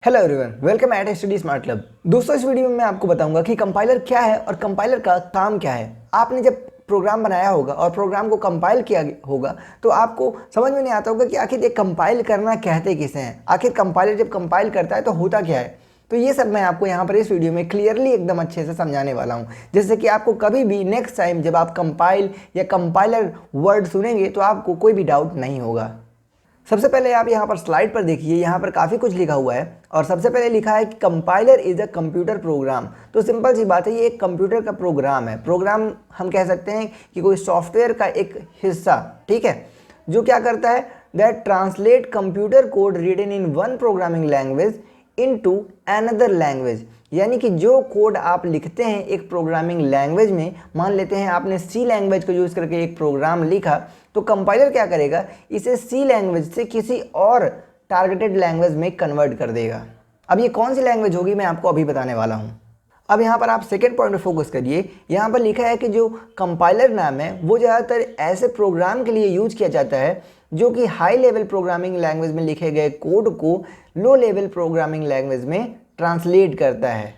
Hello everyone, welcome eight study smart club. दोस्तों, इस video में मैं आपको बताऊंगा कि कंपाइलर क्या है और कंपाइलर का काम क्या है। आपने जब प्रोग्राम बनाया होगा और प्रोग्राम को कंपाइल किया होगा तो आपको समझ में नहीं आता होगा कि आखिर ये कंपाइल करना कहते किसे हैं। आखिर कंपाइलर जब कंपाइल करता है तो होता क्या है। तो ये सब मैं आपको यहाँ पर इस वीडियो में क्लियरली एकदम अच्छे से समझाने वाला हूँ, जिससे कि आपको कभी भी नेक्स्ट टाइम जब आप कंपाइल या कंपाइलर वर्ड सुनेंगे तो आपको कोई भी डाउट नहीं होगा। सबसे पहले आप यहाँ पर स्लाइड पर देखिए, यहाँ पर काफ़ी कुछ लिखा हुआ है और सबसे पहले लिखा है कि compiler is a computer program. तो सिंपल सी बात है, ये एक कंप्यूटर का प्रोग्राम है। प्रोग्राम हम कह सकते हैं कि कोई सॉफ्टवेयर का एक हिस्सा, ठीक है, जो क्या करता है, that translate computer code written in one programming language into another language. यानी कि जो कोड आप लिखते हैं एक प्रोग्रामिंग लैंग्वेज में, मान लेते हैं आपने सी लैंग्वेज को यूज़ करके एक प्रोग्राम लिखा, तो कंपाइलर क्या करेगा, इसे सी लैंग्वेज से किसी और टारगेटेड लैंग्वेज में कन्वर्ट कर देगा। अब ये कौन सी लैंग्वेज होगी मैं आपको अभी बताने वाला हूँ। अब यहाँ पर आप सेकेंड पॉइंट पर फोकस करिए। यहाँ पर लिखा है कि जो कंपाइलर नाम है वो ज़्यादातर ऐसे प्रोग्राम के लिए यूज किया जाता है जो कि हाई लेवल प्रोग्रामिंग लैंग्वेज में लिखे गए कोड को लो लेवल प्रोग्रामिंग लैंग्वेज में ट्रांसलेट करता है।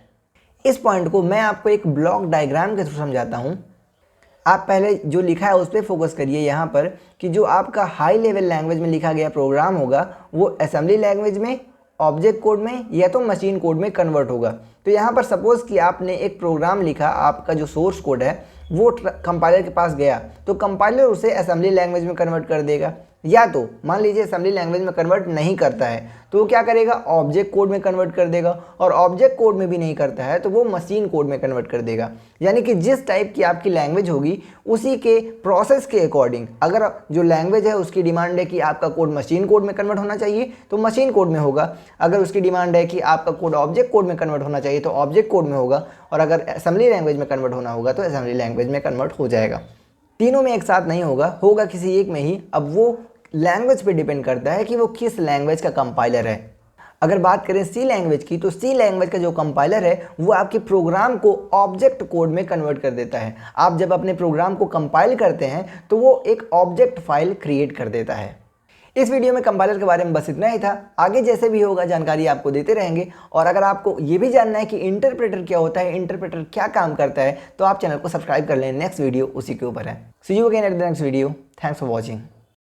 इस पॉइंट को मैं आपको एक ब्लॉक डायग्राम के थ्रू समझाता हूँ। आप पहले जो लिखा है उस पर फोकस करिए यहाँ पर, कि जो आपका हाई लेवल लैंग्वेज में लिखा गया प्रोग्राम होगा वो असेंबली लैंग्वेज में, ऑब्जेक्ट कोड में या तो मशीन कोड में कन्वर्ट होगा। तो यहाँ पर सपोज़ कि आपने एक प्रोग्राम लिखा, आपका जो सोर्स कोड है वो कंपाइलर के पास गया, तो कंपाइलर उसे असेंबली लैंग्वेज में कन्वर्ट कर देगा। या तो मान लीजिए असेंबली लैंग्वेज में कन्वर्ट नहीं करता है तो वो क्या करेगा, ऑब्जेक्ट कोड में कन्वर्ट कर देगा, और ऑब्जेक्ट कोड में भी नहीं करता है तो वो मशीन कोड में कन्वर्ट कर देगा। यानी कि जिस टाइप की आपकी लैंग्वेज होगी उसी के प्रोसेस के अकॉर्डिंग, अगर जो लैंग्वेज है उसकी डिमांड है कि आपका कोड मशीन कोड में कन्वर्ट होना चाहिए तो मशीन कोड में होगा, अगर उसकी डिमांड है कि आपका कोड ऑब्जेक्ट कोड में कन्वर्ट होना चाहिए तो ऑब्जेक्ट कोड में होगा, और अगर असेंबली लैंग्वेज में कन्वर्ट होना होगा तो असेंबली लैंग्वेज में कन्वर्ट हो जाएगा। तीनों में एक साथ नहीं होगा, होगा किसी एक में ही। अब वो लैंग्वेज पे डिपेंड करता है कि वो किस लैंग्वेज का कंपाइलर है। अगर बात करें सी लैंग्वेज की, तो सी लैंग्वेज का जो कंपाइलर है वो आपके प्रोग्राम को ऑब्जेक्ट कोड में कन्वर्ट कर देता है। आप जब अपने प्रोग्राम को कंपाइल करते हैं तो वो एक ऑब्जेक्ट फाइल क्रिएट कर देता है। इस वीडियो में कंपाइलर के बारे में बस इतना ही था। आगे जैसे भी होगा जानकारी आपको देते रहेंगे, और अगर आपको ये भी जानना है कि इंटरप्रेटर क्या होता है, इंटरप्रेटर क्या काम करता है, तो आप चैनल को सब्सक्राइब कर लें। नेक्स्ट वीडियो उसी के ऊपर है। See you again at the next video. Thanks for watching.